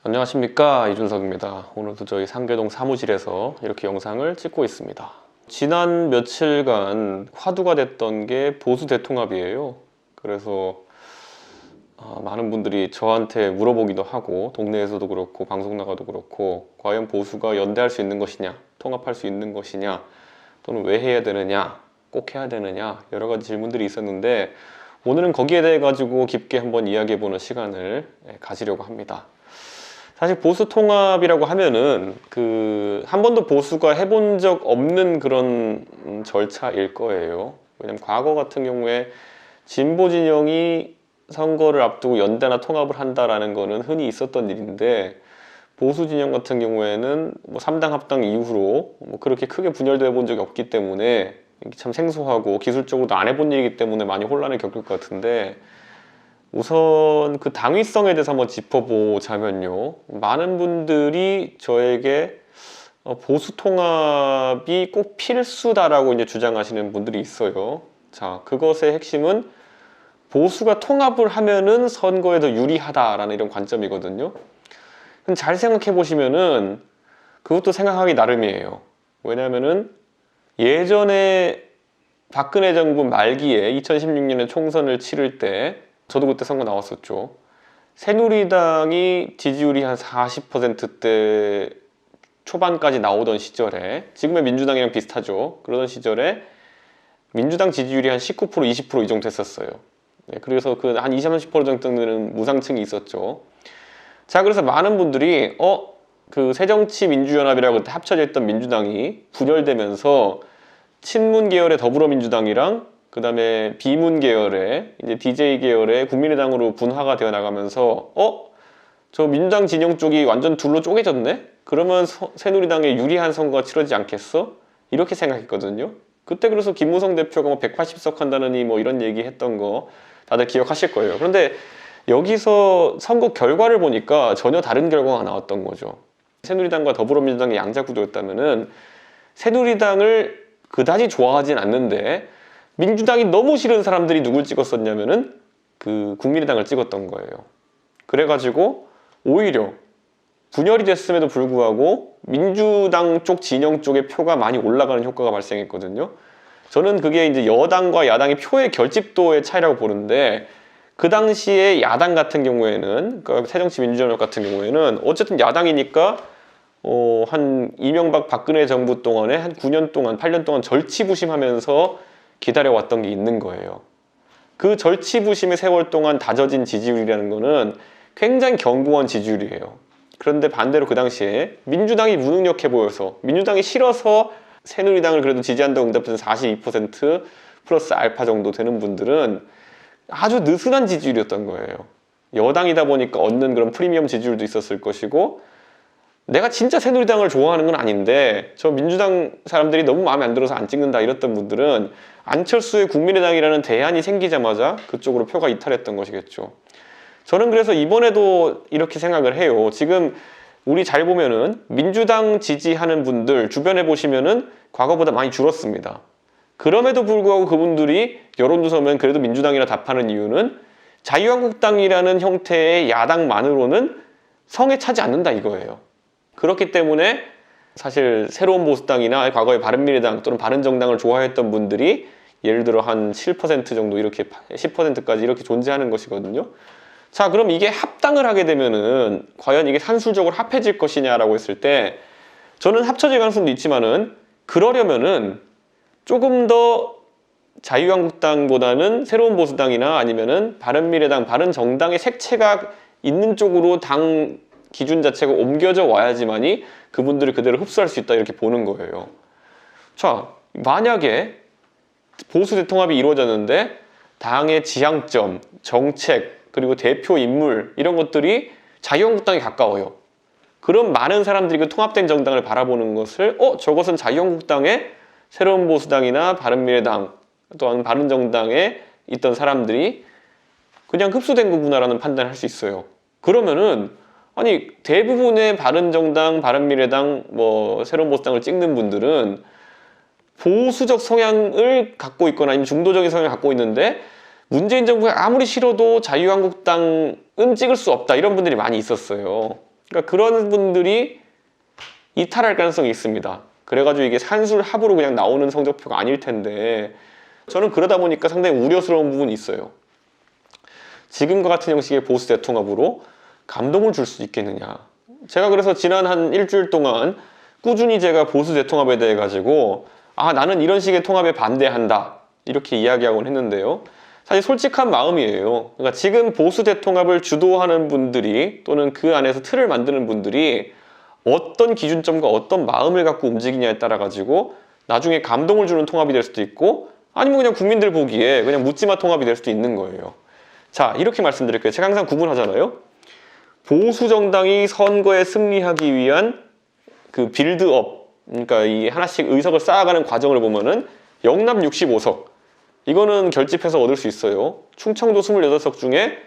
안녕하십니까, 이준석입니다. 오늘도 저희 상계동 사무실에서 이렇게 영상을 찍고 있습니다. 지난 며칠간 화두가 됐던 게 보수 대통합이에요. 그래서 많은 분들이 저한테 물어보기도 하고, 동네에서도 그렇고 방송 나가도 그렇고, 과연 보수가 연대할 수 있는 것이냐, 통합할 수 있는 것이냐, 또는 왜 해야 되느냐, 꼭 해야 되느냐, 여러 가지 질문들이 있었는데, 오늘은 거기에 대해 가지고 깊게 한번 이야기해보는 시간을 가지려고 합니다. 사실 보수 통합이라고 하면은 한 번도 보수가 해본 적 없는 그런 절차일 거예요. 왜냐면 과거 같은 경우에 진보 진영이 선거를 앞두고 연대나 통합을 한다라는 거는 흔히 있었던 일인데, 보수 진영 같은 경우에는 뭐 3당 합당 이후로 뭐 그렇게 크게 분열돼 본 적이 없기 때문에 참 생소하고 기술적으로도 안 해본 일이기 때문에 많이 혼란을 겪을 것 같은데, 우선 그 당위성에 대해서 한번 짚어보자면요, 많은 분들이 저에게 보수 통합이 꼭 필수다라고 이제 주장하시는 분들이 있어요. 자, 그것의 핵심은 보수가 통합을 하면은 선거에 더 유리하다라는 이런 관점이거든요. 근데 잘 생각해 보시면은 그것도 생각하기 나름이에요. 왜냐면은 예전에 박근혜 정부 말기에 2016년에 총선을 치를 때, 저도 그때 선거 나왔었죠. 새누리당이 지지율이 한 40%대 초반까지 나오던 시절에, 지금의 민주당이랑 비슷하죠. 그러던 시절에 민주당 지지율이 한 19%, 20% 이 정도 됐었어요. 그래서 그 한 20, 30% 정도는 무상층이 있었죠. 자, 그래서 많은 분들이 그 새정치민주연합이라고 그때 합쳐져 있던 민주당이 분열되면서 친문 계열의 더불어민주당이랑 그 다음에 비문 계열의 이제 DJ 계열의 국민의당으로 분화가 되어 나가면서 저 민주당 진영 쪽이 완전 둘로 쪼개졌네? 그러면 새누리당에 유리한 선거가 치러지지 않겠어? 이렇게 생각했거든요. 그때 그래서 김무성 대표가 뭐 180석 한다느니 뭐 이런 얘기 했던 거 다들 기억하실 거예요. 그런데 여기서 선거 결과를 보니까 전혀 다른 결과가 나왔던 거죠. 새누리당과 더불어민주당의 양자 구도였다면은 새누리당을 그다지 좋아하진 않는데, 민주당이 너무 싫은 사람들이 누굴 찍었었냐면은 그 국민의당을 찍었던 거예요. 그래가지고 오히려 분열이 됐음에도 불구하고 민주당 쪽 진영 쪽의 표가 많이 올라가는 효과가 발생했거든요. 저는 그게 이제 여당과 야당의 표의 결집도의 차이라고 보는데, 그 당시에 야당 같은 경우에는, 그러니까 새정치민주연합 같은 경우에는 어쨌든 야당이니까 한 이명박 박근혜 정부 동안에 한 9년 동안 8년 동안 절치부심하면서 기다려왔던 게 있는 거예요. 그 절치부심의 세월 동안 다져진 지지율이라는 거는 굉장히 견고한 지지율이에요. 그런데 반대로 그 당시에 민주당이 무능력해 보여서, 민주당이 싫어서 새누리당을 그래도 지지한다고 응답해서 42% 플러스 알파 정도 되는 분들은 아주 느슨한 지지율이었던 거예요. 여당이다 보니까 얻는 그런 프리미엄 지지율도 있었을 것이고, 내가 진짜 새누리당을 좋아하는 건 아닌데 저 민주당 사람들이 너무 마음에 안 들어서 안 찍는다 이랬던 분들은 안철수의 국민의당이라는 대안이 생기자마자 그쪽으로 표가 이탈했던 것이겠죠. 저는 그래서 이번에도 이렇게 생각을 해요. 지금 우리 잘 보면은 민주당 지지하는 분들 주변에 보시면은 과거보다 많이 줄었습니다. 그럼에도 불구하고 그분들이 여론조사 보면 그래도 민주당이라 답하는 이유는 자유한국당이라는 형태의 야당만으로는 성에 차지 않는다 이거예요. 그렇기 때문에 사실 새로운 보수당이나 과거의 바른미래당 또는 바른정당을 좋아했던 분들이 예를 들어 한 7% 정도, 이렇게 10%까지 이렇게 존재하는 것이거든요. 자, 그럼 이게 합당을 하게 되면은 과연 이게 산술적으로 합해질 것이냐라고 했을 때, 저는 합쳐질 가능성도 있지만은 그러려면은 조금 더 자유한국당보다는 새로운 보수당이나 아니면은 바른미래당, 바른정당의 색채가 있는 쪽으로 당 기준 자체가 옮겨져 와야지만이 그분들을 그대로 흡수할 수 있다 이렇게 보는 거예요. 자, 만약에 보수 대통합이 이루어졌는데 당의 지향점, 정책, 그리고 대표 인물 이런 것들이 자유한국당에 가까워요. 그럼 많은 사람들이 그 통합된 정당을 바라보는 것을 저것은 자유한국당의 새로운 보수당이나 바른미래당 또는 바른정당에 있던 사람들이 그냥 흡수된 거구나라는 판단을 할 수 있어요. 그러면은 아니 대부분의 바른정당, 바른미래당, 뭐 새로운 보수당을 찍는 분들은 보수적 성향을 갖고 있거나 아니면 중도적인 성향을 갖고 있는데, 문재인 정부가 아무리 싫어도 자유한국당은 찍을 수 없다 이런 분들이 많이 있었어요. 그러니까 그런 분들이 이탈할 가능성이 있습니다. 그래가지고 이게 산술합으로 그냥 나오는 성적표가 아닐 텐데 저는 그러다 보니까 상당히 우려스러운 부분이 있어요. 지금과 같은 형식의 보수 대통합으로 감동을 줄 수 있겠느냐. 제가 그래서 지난 한 일주일 동안 꾸준히 제가 보수 대통합에 대해 가지고 나는 이런 식의 통합에 반대한다 이렇게 이야기하곤 했는데요. 사실 솔직한 마음이에요. 그러니까 지금 보수 대통합을 주도하는 분들이 또는 그 안에서 틀을 만드는 분들이 어떤 기준점과 어떤 마음을 갖고 움직이냐에 따라 가지고 나중에 감동을 주는 통합이 될 수도 있고 아니면 그냥 국민들 보기에 그냥 묻지마 통합이 될 수도 있는 거예요. 자, 이렇게 말씀드릴게요. 제가 항상 구분하잖아요. 보수 정당이 선거에 승리하기 위한 그 빌드업, 그러니까 이 하나씩 의석을 쌓아가는 과정을 보면은 영남 65석 이거는 결집해서 얻을 수 있어요. 충청도 28석 중에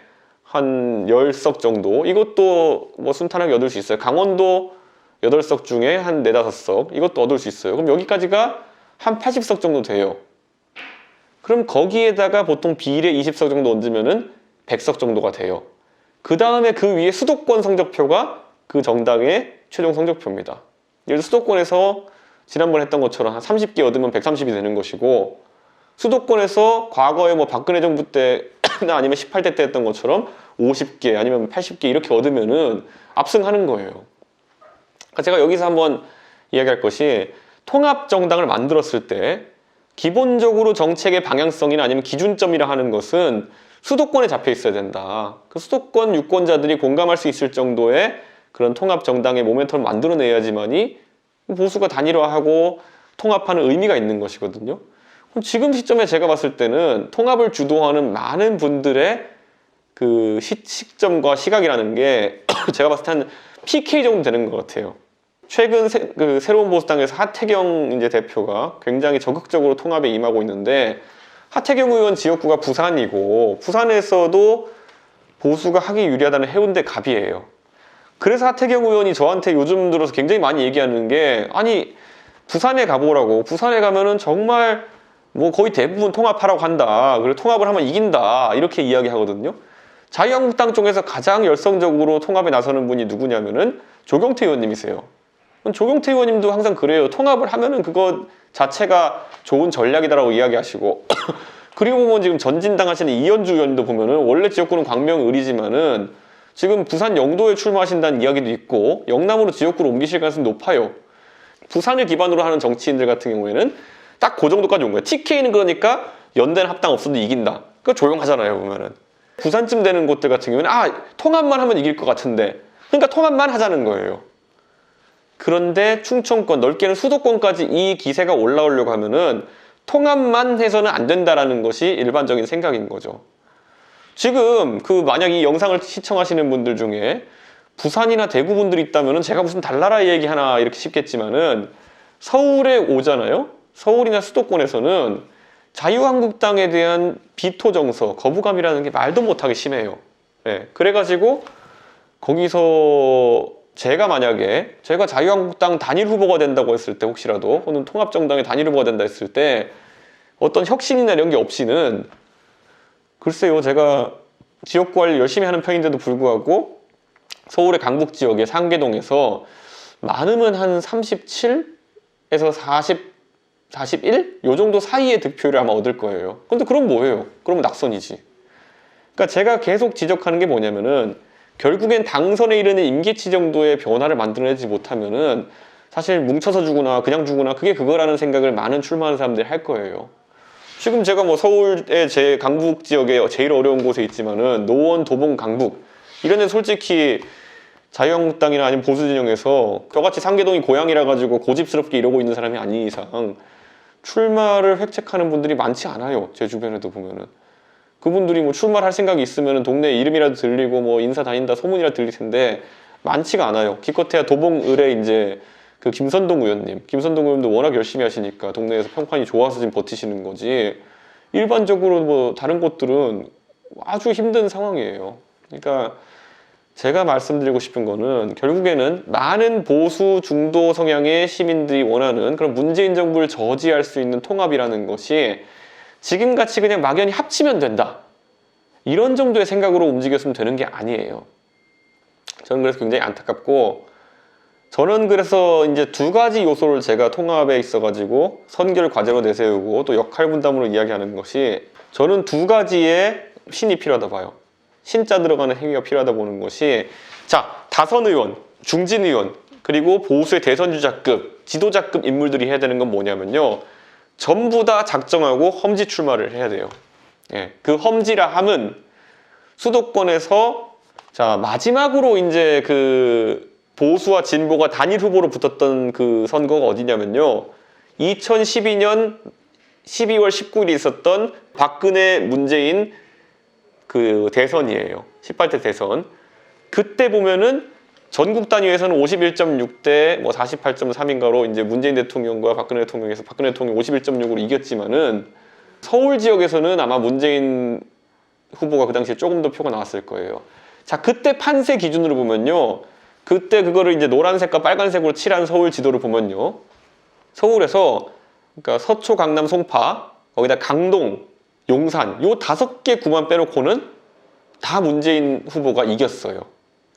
한 10석 정도 이것도 뭐 순탄하게 얻을 수 있어요. 강원도 8석 중에 한 4, 5석 이것도 얻을 수 있어요. 그럼 여기까지가 한 80석 정도 돼요. 그럼 거기에다가 보통 비례 20석 정도 얹으면은 100석 정도가 돼요. 그 다음에 그 위에 수도권 성적표가 그 정당의 최종 성적표입니다. 예를 들어 수도권에서 지난번에 했던 것처럼 한 30개 얻으면 130이 되는 것이고 수도권에서 과거에 뭐 박근혜 정부 때나 아니면 18대 때 했던 것처럼 50개 아니면 80개 이렇게 얻으면은 압승하는 거예요. 그러니까 제가 여기서 한번 이야기할 것이 통합 정당을 만들었을 때 기본적으로 정책의 방향성이나 아니면 기준점이라 하는 것은 수도권에 잡혀 있어야 된다. 그 수도권 유권자들이 공감할 수 있을 정도의 그런 통합 정당의 모멘텀을 만들어내야지만이 보수가 단일화하고 통합하는 의미가 있는 것이거든요. 그럼 지금 시점에 제가 봤을 때는 통합을 주도하는 많은 분들의 그 시점과 시각이라는 게 제가 봤을 때 한 PK 정도 되는 것 같아요. 최근 그 새로운 보수당에서 하태경 이제 대표가 굉장히 적극적으로 통합에 임하고 있는데 하태경 의원 지역구가 부산이고 부산에서도 보수가 하기 유리하다는 해운대 갑이에요. 그래서 하태경 의원이 저한테 요즘 들어서 굉장히 많이 얘기하는 게 아니 부산에 가보라고 부산에 가면은 정말 뭐 거의 대부분 통합하라고 한다. 그리고 통합을 하면 이긴다. 이렇게 이야기하거든요. 자유한국당 쪽에서 가장 열성적으로 통합에 나서는 분이 누구냐면은 조경태 의원님이세요. 조경태 의원님도 항상 그래요. 통합을 하면은 그거 자체가 좋은 전략이다라고 이야기하시고 그리고 보면 지금 전진당 하시는 이현주 의원도 보면은 원래 지역구는 광명을이지만은 지금 부산 영도에 출마하신다는 이야기도 있고 영남으로 지역구를 옮기실 가능성이 높아요. 부산을 기반으로 하는 정치인들 같은 경우에는 딱 그 정도까지 온 거예요. TK는 그러니까 연대는 합당 없어도 이긴다. 그러니까 조용하잖아요 보면은. 부산쯤 되는 곳들 같은 경우에는 통합만 하면 이길 것 같은데 그러니까 통합만 하자는 거예요. 그런데 충청권, 넓게는 수도권까지 이 기세가 올라오려고 하면은 통합만 해서는 안 된다라는 것이 일반적인 생각인 거죠. 지금 만약 이 영상을 시청하시는 분들 중에 부산이나 대구 분들이 있다면은 제가 무슨 달나라 얘기 하나 이렇게 싶겠지만은 서울에 오잖아요. 서울이나 수도권에서는 자유한국당에 대한 비토 정서, 거부감이라는 게 말도 못하게 심해요. 네, 그래가지고 거기서 제가 만약에 제가 자유한국당 단일 후보가 된다고 했을 때 혹시라도 혹은 통합정당의 단일 후보가 된다 했을 때 어떤 혁신이나 이런 게 없이는 글쎄요 제가 지역 관리 열심히 하는 편인데도 불구하고 서울의 강북 지역의 상계동에서 많으면 한 37에서 41? 요 정도 사이의 득표를 아마 얻을 거예요. 근데 그럼 뭐예요? 그러면 낙선이지. 그러니까 제가 계속 지적하는 게 뭐냐면은 결국엔 당선에 이르는 임기치 정도의 변화를 만들어내지 못하면은 사실 뭉쳐서 주거나 그냥 주거나 그게 그거라는 생각을 많은 출마하는 사람들이 할 거예요. 지금 제가 뭐 서울의 제 강북 지역에 제일 어려운 곳에 있지만은 노원, 도봉, 강북 이런 데 솔직히 자유한국당이나 아니면 보수진영에서 저같이 상계동이 고향이라 가지고 고집스럽게 이러고 있는 사람이 아닌 이상 출마를 획책하는 분들이 많지 않아요. 제 주변에도 보면은. 그분들이 뭐 출마를 할 생각이 있으면 동네 이름이라도 들리고 뭐 인사 다닌다 소문이라도 들릴 텐데 많지가 않아요. 기껏해야 도봉을에 이제 그 김선동 의원도 워낙 열심히 하시니까 동네에서 평판이 좋아서 지금 버티시는 거지 일반적으로 뭐 다른 곳들은 아주 힘든 상황이에요. 그러니까 제가 말씀드리고 싶은 거는 결국에는 많은 보수 중도 성향의 시민들이 원하는 그런 문재인 정부를 저지할 수 있는 통합이라는 것이 지금같이 그냥 막연히 합치면 된다. 이런 정도의 생각으로 움직였으면 되는 게 아니에요. 저는 그래서 굉장히 안타깝고, 저는 그래서 이제 두 가지 요소를 제가 통합에 있어가지고 선결 과제로 내세우고 또 역할 분담으로 이야기하는 것이, 저는 두 가지의 신이 필요하다 봐요. 신자 들어가는 행위가 필요하다 보는 것이, 자, 다선 의원, 중진 의원, 그리고 보수의 대선주자급, 지도자급 인물들이 해야 되는 건 뭐냐면요, 전부 다 작정하고 험지 출마를 해야 돼요. 예, 그 험지라 함은 수도권에서, 자, 마지막으로 이제 그 보수와 진보가 단일 후보로 붙었던 그 선거가 어디냐면요, 2012년 12월 19일에 있었던 박근혜 문재인 그 대선이에요. 18대 대선. 그때 보면은 전국 단위에서는 51.6대 뭐 48.3인가로 이제 문재인 대통령과 박근혜 대통령에서 박근혜 대통령 51.6으로 이겼지만은, 서울 지역에서는 아마 문재인 후보가 그 당시에 조금 더 표가 나왔을 거예요. 자, 그때 판세 기준으로 보면요, 그때 그거를 이제 노란색과 빨간색으로 칠한 서울 지도를 보면요, 서울에서 그러니까 서초, 강남, 송파, 거기다 강동, 용산, 요 5개 구만 빼놓고는 다 문재인 후보가 이겼어요.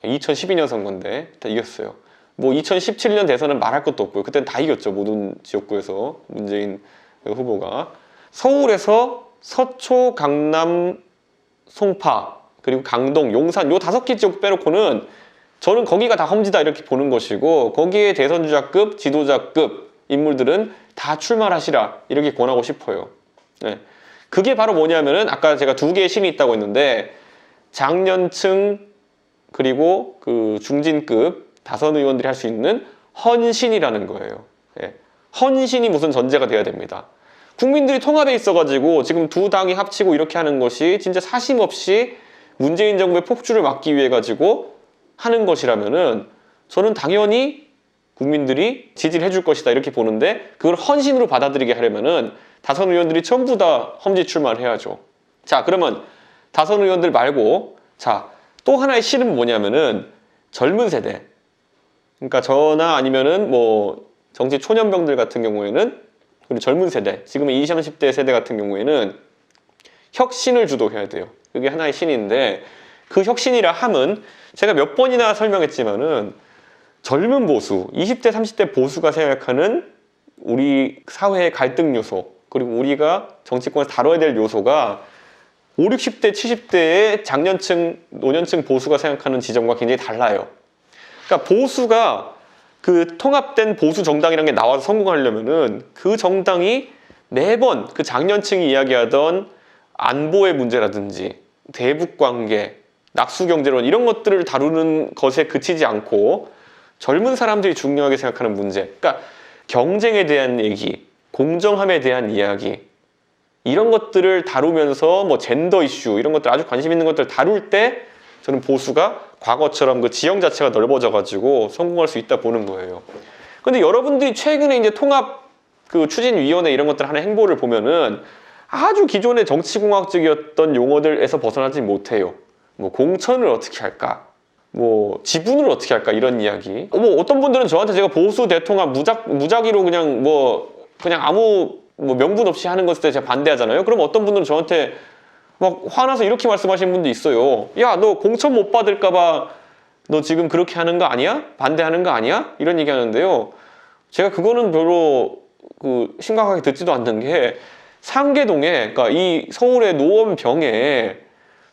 2012년 선거인데 다 이겼어요. 뭐 2017년 대선은 말할 것도 없고요. 그때는 다 이겼죠. 모든 지역구에서 문재인 후보가. 서울에서 서초, 강남, 송파, 그리고 강동, 용산 요 5개 지역 빼놓고는 저는 거기가 다 험지다 이렇게 보는 것이고, 거기에 대선주자급, 지도자급 인물들은 다 출마하시라 이렇게 권하고 싶어요. 네. 그게 바로 뭐냐면은, 아까 제가 두 개의 신이 있다고 했는데, 장년층 그리고 그 중진급 다선 의원들이 할 수 있는 헌신이라는 거예요. 네. 헌신이 무슨 전제가 돼야 됩니다. 국민들이 통합에 있어가지고 지금 두 당이 합치고 이렇게 하는 것이 진짜 사심 없이 문재인 정부의 폭주를 막기 위해 가지고 하는 것이라면은, 저는 당연히 국민들이 지지를 해줄 것이다 이렇게 보는데, 그걸 헌신으로 받아들이게 하려면은 다선 의원들이 전부 다 험지 출마를 해야죠. 자, 그러면 다선 의원들 말고, 자, 또 하나의 실은 뭐냐면은 젊은 세대, 그러니까 저나 아니면은 뭐 정치 초년병들 같은 경우에는, 그리고 젊은 세대, 지금의 20, 30대 세대 같은 경우에는 혁신을 주도해야 돼요. 그게 하나의 신인데, 그 혁신이라 함은 제가 몇 번이나 설명했지만은, 젊은 보수, 20대, 30대 보수가 생각하는 우리 사회의 갈등 요소, 그리고 우리가 정치권에서 다뤄야 될 요소가 5, 60대, 70대의 장년층, 노년층 보수가 생각하는 지점과 굉장히 달라요. 그러니까 보수가 그 통합된 보수 정당이라는 게 나와서 성공하려면은, 그 정당이 매번 그 장년층이 이야기하던 안보의 문제라든지 대북관계, 낙수경제론 이런 것들을 다루는 것에 그치지 않고 젊은 사람들이 중요하게 생각하는 문제, 그러니까 경쟁에 대한 얘기, 공정함에 대한 이야기, 이런 것들을 다루면서 뭐 젠더 이슈 이런 것들, 아주 관심 있는 것들을 다룰 때 저는 보수가 과거처럼 그 지형 자체가 넓어져 가지고 성공할 수 있다 보는 거예요. 근데 여러분들이 최근에 이제 통합 그 추진위원회 이런 것들 하는 행보를 보면은 아주 기존의 정치공학적이었던 용어들에서 벗어나지 못해요. 뭐 공천을 어떻게 할까, 뭐 지분을 어떻게 할까, 이런 이야기. 뭐 어떤 분들은 저한테 제가 보수 대통합 무작위로 그냥 그냥 아무 뭐 명분 없이 하는 것에 제가 반대하잖아요. 그럼 어떤 분들은 저한테 막 화나서 이렇게 말씀하시는 분도 있어요. 야, 너 공천 못 받을까봐 너 지금 그렇게 하는 거 아니야? 반대하는 거 아니야? 이런 얘기 하는데요. 제가 그거는 별로 심각하게 듣지도 않는 게, 상계동에, 그러니까 이 서울의 노원병에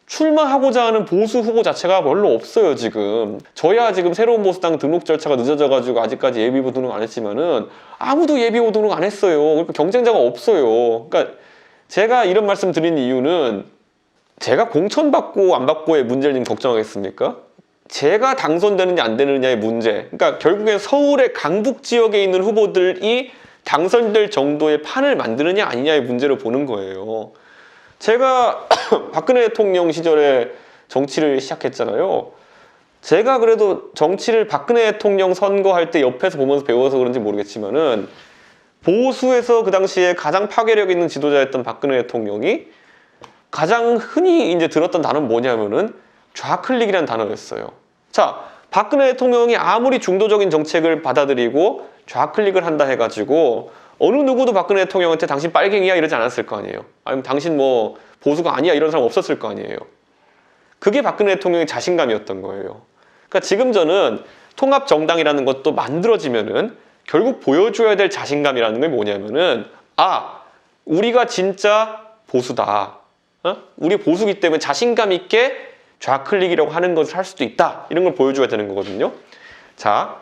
출마하고자 하는 보수 후보 자체가 별로 없어요, 지금. 저야 지금 새로운 보수당 등록 절차가 늦어져가지고 아직까지 예비후보 등록 안 했지만은 아무도 예비후보 등록 안 했어요. 그러니까 경쟁자가 없어요. 그러니까 제가 이런 말씀 드린 이유는, 제가 공천 받고 안 받고의 문제를 지금 걱정하겠습니까? 제가 당선되느냐 안 되느냐의 문제. 그러니까 결국엔 서울의 강북 지역에 있는 후보들이 당선될 정도의 판을 만드느냐 아니냐의 문제를 보는 거예요. 제가 박근혜 대통령 시절에 정치를 시작했잖아요. 제가 그래도 정치를 박근혜 대통령 선거할 때 옆에서 보면서 배워서 그런지 모르겠지만은, 보수에서 그 당시에 가장 파괴력 있는 지도자였던 박근혜 대통령이 가장 흔히 이제 들었던 단어는 뭐냐면은 좌클릭이라는 단어였어요. 자, 박근혜 대통령이 아무리 중도적인 정책을 받아들이고 좌클릭을 한다 해가지고 어느 누구도 박근혜 대통령한테 당신 빨갱이야 이러지 않았을 거 아니에요. 아니면 당신 뭐 보수가 아니야 이런 사람 없었을 거 아니에요. 그게 박근혜 대통령의 자신감이었던 거예요. 그러니까 지금 저는 통합정당이라는 것도 만들어지면은 결국 보여줘야 될 자신감이라는 게 뭐냐면은, 아, 우리가 진짜 보수다. 우리 보수기 때문에 자신감 있게 좌클릭이라고 하는 것을 할 수도 있다. 이런 걸 보여줘야 되는 거거든요. 자,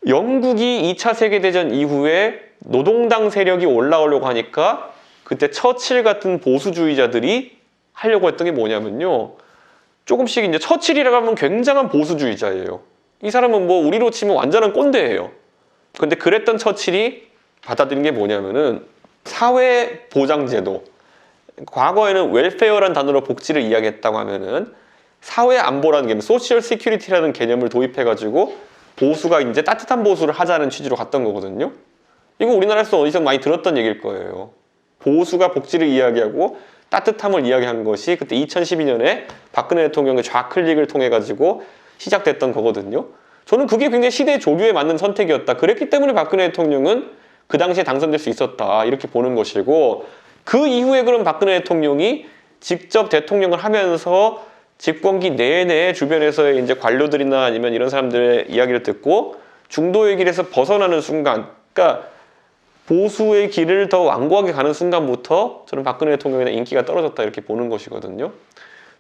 영국이 2차 세계대전 이후에 노동당 세력이 올라오려고 하니까 그때 처칠 같은 보수주의자들이 하려고 했던 게 뭐냐면요. 조금씩 이제 처칠이라고 하면 굉장한 보수주의자예요. 이 사람은 뭐 우리로 치면 완전한 꼰대예요. 근데 그랬던 처칠이 받아들인 게 뭐냐면은 사회보장제도. 과거에는 웰페어라는 단어로 복지를 이야기했다고 하면은 사회안보라는 개념, 소셜 시큐리티라는 개념을 도입해가지고 보수가 이제 따뜻한 보수를 하자는 취지로 갔던 거거든요. 이거 우리나라에서 어디서 많이 들었던 얘기일 거예요. 보수가 복지를 이야기하고 따뜻함을 이야기한 것이 그때 2012년에 박근혜 대통령의 좌클릭을 통해 가지고 시작됐던 거거든요. 저는 그게 굉장히 시대 조류에 맞는 선택이었다. 그랬기 때문에 박근혜 대통령은 그 당시에 당선될 수 있었다. 이렇게 보는 것이고, 그 이후에 그럼 박근혜 대통령이 직접 대통령을 하면서 집권기 내내 주변에서의 이제 관료들이나 아니면 이런 사람들의 이야기를 듣고 중도의 길에서 벗어나는 순간, 그러니까 보수의 길을 더 완고하게 가는 순간부터 저는 박근혜 대통령에 대한 인기가 떨어졌다 이렇게 보는 것이거든요.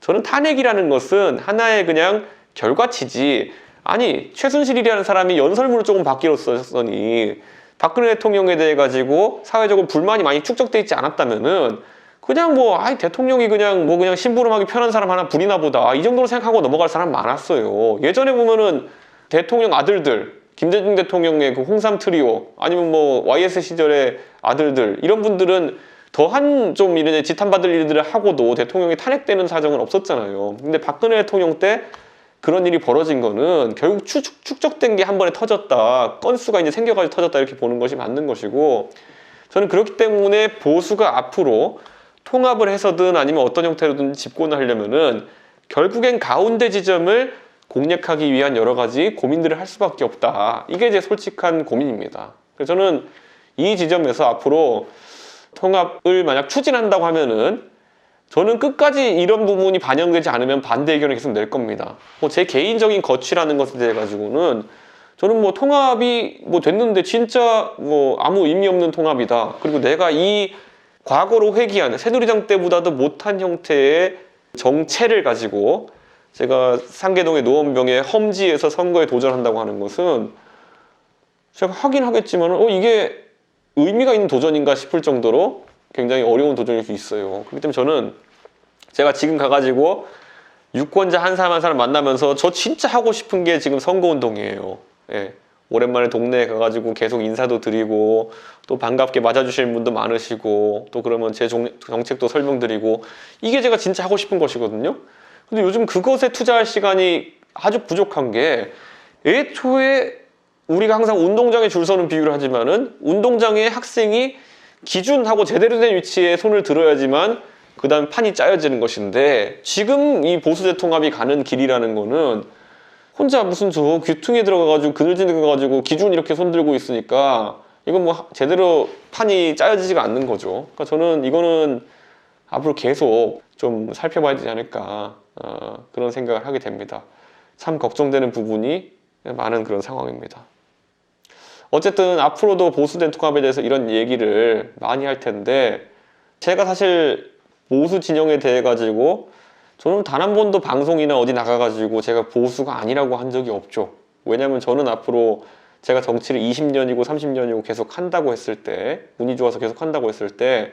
저는 탄핵이라는 것은 하나의 그냥 결과치지, 아니 최순실이라는 사람이 연설문을 조금 바뀌어 썼으니 박근혜 대통령에 대해 가지고 사회적으로 불만이 많이 축적돼 있지 않았다면은 그냥 뭐 대통령이 그냥 뭐 그냥 심부름하기 편한 사람 하나 부리나 보다 이 정도로 생각하고 넘어갈 사람 많았어요. 예전에 보면은 대통령 아들들, 김대중 대통령의 그 홍삼 트리오, 아니면 뭐 YS 시절의 아들들, 이런 분들은 더한 좀 이런 지탄받을 일들을 하고도 대통령이 탄핵되는 사정은 없었잖아요. 근데 박근혜 대통령 때 그런 일이 벌어진 거는 결국 축적된 게 한 번에 터졌다, 건수가 이제 생겨가지고 터졌다 이렇게 보는 것이 맞는 것이고, 저는 그렇기 때문에 보수가 앞으로 통합을 해서든 아니면 어떤 형태로든 집권을 하려면은 결국엔 가운데 지점을 공략하기 위한 여러 가지 고민들을 할 수밖에 없다. 이게 제 솔직한 고민입니다. 그래서 저는 이 지점에서 앞으로 통합을 만약 추진한다고 하면은 저는 끝까지 이런 부분이 반영되지 않으면 반대 의견을 계속 낼 겁니다. 뭐 제 개인적인 거취라는 것에 대해 가지고는 저는 뭐 통합이 뭐 됐는데 진짜 뭐 아무 의미 없는 통합이다. 그리고 내가 이 과거로 회귀한 새누리당 때보다도 못한 형태의 정체를 가지고 제가 상계동의 노원병의 험지에서 선거에 도전한다고 하는 것은 제가 하긴 하겠지만 이게 의미가 있는 도전인가 싶을 정도로 굉장히 어려운 도전일 수 있어요. 그렇기 때문에 저는 제가 지금 가가지고 유권자 한 사람 한 사람 만나면서 저 진짜 하고 싶은 게 지금 선거운동이에요. 예. 오랜만에 동네에 가가지고 계속 인사도 드리고 또 반갑게 맞아주시는 분도 많으시고 또 그러면 제 정책도 설명드리고, 이게 제가 진짜 하고 싶은 것이거든요. 근데 요즘 그것에 투자할 시간이 아주 부족한 게, 애초에 우리가 항상 운동장에 줄 서는 비유를 하지만은 운동장에 학생이 기준하고 제대로 된 위치에 손을 들어야지만 그 다음 판이 짜여지는 것인데, 지금 이 보수 대통합이 가는 길이라는 거는 혼자 무슨 저 귀퉁이에 들어가가지고 그늘진에 들어가가지고 기준 이렇게 손 들고 있으니까 이건 뭐 제대로 판이 짜여지지가 않는 거죠. 그러니까 저는 이거는 앞으로 계속 좀 살펴봐야 되지 않을까 그런 생각을 하게 됩니다. 참 걱정되는 부분이 많은 그런 상황입니다. 어쨌든 앞으로도 보수 대통합에 대해서 이런 얘기를 많이 할 텐데, 제가 사실 보수 진영에 대해 가지고 저는 단 한 번도 방송이나 어디 나가가지고 제가 보수가 아니라고 한 적이 없죠. 왜냐면 저는 앞으로 제가 정치를 20년이고 30년이고 계속 한다고 했을 때, 운이 좋아서 계속 한다고 했을 때,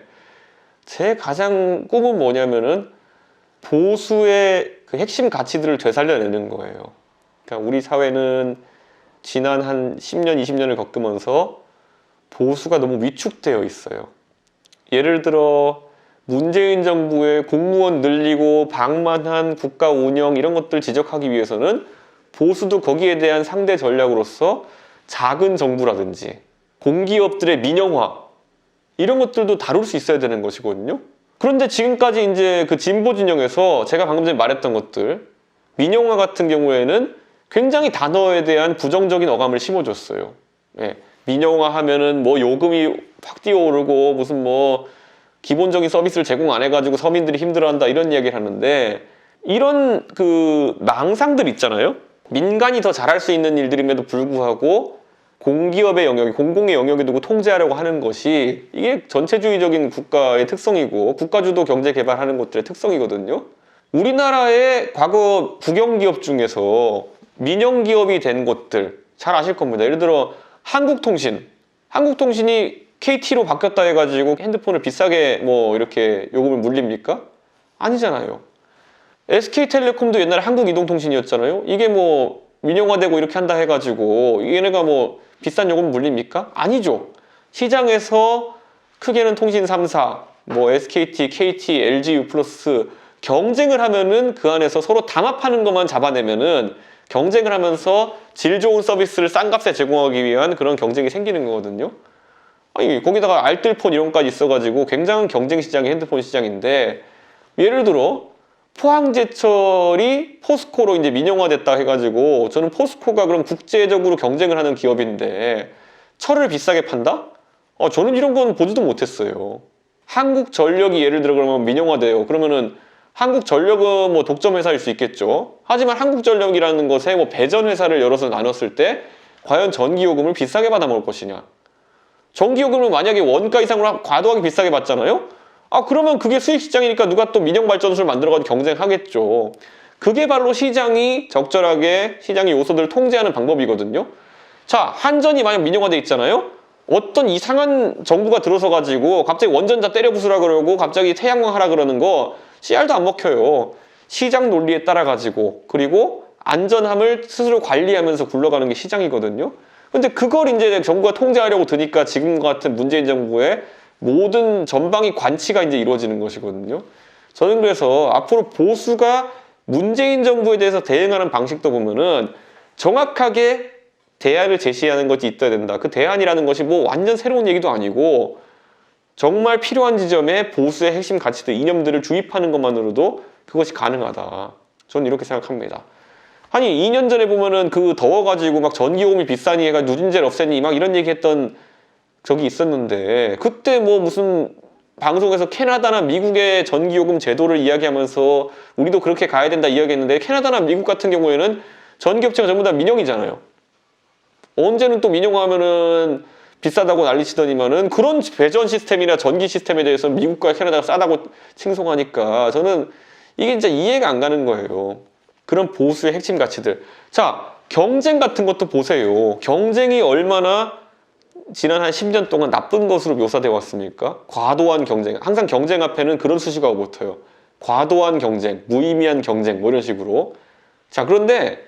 제 가장 꿈은 뭐냐면은 보수의 그 핵심 가치들을 되살려내는 거예요. 그러니까 우리 사회는 지난 한 10년, 20년을 겪으면서 보수가 너무 위축되어 있어요. 예를 들어 문재인 정부의 공무원 늘리고 방만한 국가 운영 이런 것들 지적하기 위해서는 보수도 거기에 대한 상대 전략으로서 작은 정부라든지 공기업들의 민영화 이런 것들도 다룰 수 있어야 되는 것이거든요. 그런데 지금까지 이제 그 진보 진영에서 제가 방금 전에 말했던 것들, 민영화 같은 경우에는 굉장히 단어에 대한 부정적인 어감을 심어줬어요. 예, 민영화 하면은 뭐 요금이 확 뛰어오르고 무슨 뭐 기본적인 서비스를 제공 안 해가지고 서민들이 힘들어한다 이런 이야기를 하는데, 이런 그 망상들 있잖아요. 민간이 더 잘할 수 있는 일들임에도 불구하고 공기업의 영역이 공공의 영역에 두고 통제하려고 하는 것이 이게 전체주의적인 국가의 특성이고 국가주도 경제 개발하는 것들의 특성이거든요. 우리나라의 과거 국영기업 중에서 민영기업이 된 것들 잘 아실 겁니다. 예를 들어 한국통신이 KT로 바뀌었다 해가지고 핸드폰을 비싸게 뭐 이렇게 요금을 물립니까? 아니잖아요. SK텔레콤도 옛날에 한국이동통신이었잖아요. 이게 뭐 민영화되고 이렇게 한다 해가지고 얘네가 뭐 비싼 요금 물립니까? 아니죠. 시장에서 크게는 통신 3사, 뭐 SKT, KT, LG, U+, 경쟁을 하면은 그 안에서 서로 담합하는 것만 잡아내면은 경쟁을 하면서 질 좋은 서비스를 싼 값에 제공하기 위한 그런 경쟁이 생기는 거거든요. 아니 거기다가 알뜰폰 이런 것까지 있어가지고 굉장한 경쟁 시장이 핸드폰 시장인데 예를 들어 포항제철이 포스코로 이제 민영화됐다 해가지고 저는 포스코가 그럼 국제적으로 경쟁을 하는 기업인데 철을 비싸게 판다? 저는 이런 건 보지도 못했어요. 한국전력이 예를 들어 그러면 민영화돼요. 그러면은 한국전력은 뭐 독점 회사일 수 있겠죠. 하지만 한국전력이라는 것에 뭐 배전 회사를 열어서 나눴을 때 과연 전기요금을 비싸게 받아 먹을 것이냐? 전기요금을 만약에 원가 이상으로 과도하게 비싸게 받잖아요? 그러면 그게 수익시장이니까 누가 또 민영발전소를 만들어가지고 경쟁하겠죠. 그게 바로 시장이 적절하게 시장의 요소들을 통제하는 방법이거든요. 자, 한전이 만약 민영화돼 있잖아요? 어떤 이상한 정부가 들어서 가지고 갑자기 원전자 때려 부수라 그러고 갑자기 태양광 하라 그러는 거 씨알도 안 먹혀요. 시장 논리에 따라 가지고 그리고 안전함을 스스로 관리하면서 굴러가는 게 시장이거든요. 근데 그걸 이제 정부가 통제하려고 드니까 지금 같은 문재인 정부의 모든 전방위 관치가 이제 이루어지는 것이거든요. 저는 그래서 앞으로 보수가 문재인 정부에 대해서 대응하는 방식도 보면은 정확하게 대안을 제시하는 것이 있어야 된다. 그 대안이라는 것이 뭐 완전 새로운 얘기도 아니고 정말 필요한 지점에 보수의 핵심 가치들, 이념들을 주입하는 것만으로도 그것이 가능하다. 저는 이렇게 생각합니다. 아니 2년 전에 보면은 그 더워가지고 막 전기요금이 비싸니 해가 누진제를 없애니 막 이런 얘기했던 적이 있었는데 그때 뭐 무슨 방송에서 캐나다나 미국의 전기요금 제도를 이야기하면서 우리도 그렇게 가야 된다 이야기했는데 캐나다나 미국 같은 경우에는 전기업체가 전부 다 민영이잖아요. 언제는 또 민영화하면은 비싸다고 난리치더니만은 그런 배전 시스템이나 전기 시스템에 대해서 미국과 캐나다가 싸다고 칭송하니까 저는 이게 진짜 이해가 안 가는 거예요. 그런 보수의 핵심 가치들. 자, 경쟁 같은 것도 보세요. 경쟁이 얼마나 지난 한 10년 동안 나쁜 것으로 묘사되어 왔습니까? 과도한 경쟁. 항상 경쟁 앞에는 그런 수식어가 붙어요. 과도한 경쟁, 무의미한 경쟁 뭐 이런 식으로. 자, 그런데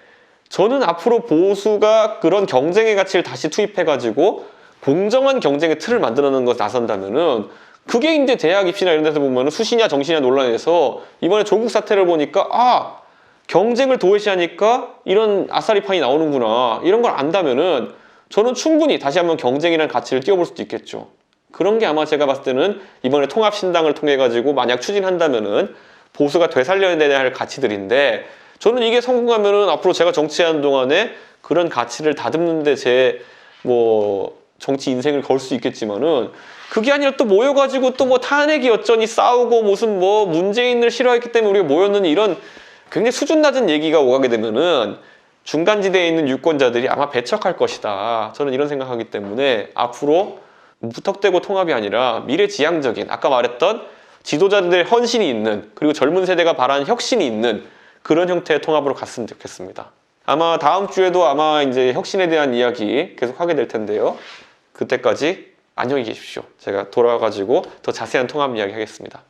저는 앞으로 보수가 그런 경쟁의 가치를 다시 투입해가지고 공정한 경쟁의 틀을 만들어내는 것에 나선다면은 그게 이제 대학 입시나 이런 데서 보면은 수시냐 정시냐 논란에서 이번에 조국 사태를 보니까 경쟁을 도외시하니까 이런 아싸리판이 나오는구나 이런 걸 안다면은 저는 충분히 다시 한번 경쟁이라는 가치를 띄워볼 수도 있겠죠. 그런 게 아마 제가 봤을 때는 이번에 통합신당을 통해 가지고 만약 추진한다면은 보수가 되살려야 할 가치들인데 저는 이게 성공하면은 앞으로 제가 정치하는 동안에 그런 가치를 다듬는데 제 뭐 정치 인생을 걸 수 있겠지만은 그게 아니라 또 모여가지고 또 뭐 탄핵이 어쩌니 싸우고 무슨 뭐 문재인을 싫어했기 때문에 우리가 모였느니 이런 굉장히 수준 낮은 얘기가 오가게 되면은 중간지대에 있는 유권자들이 아마 배척할 것이다. 저는 이런 생각하기 때문에 앞으로 무턱대고 통합이 아니라 미래지향적인 아까 말했던 지도자들의 헌신이 있는 그리고 젊은 세대가 바라는 혁신이 있는 그런 형태의 통합으로 갔으면 좋겠습니다. 아마 다음 주에도 아마 이제 혁신에 대한 이야기 계속 하게 될 텐데요. 그때까지 안녕히 계십시오. 제가 돌아와가지고 더 자세한 통합 이야기 하겠습니다.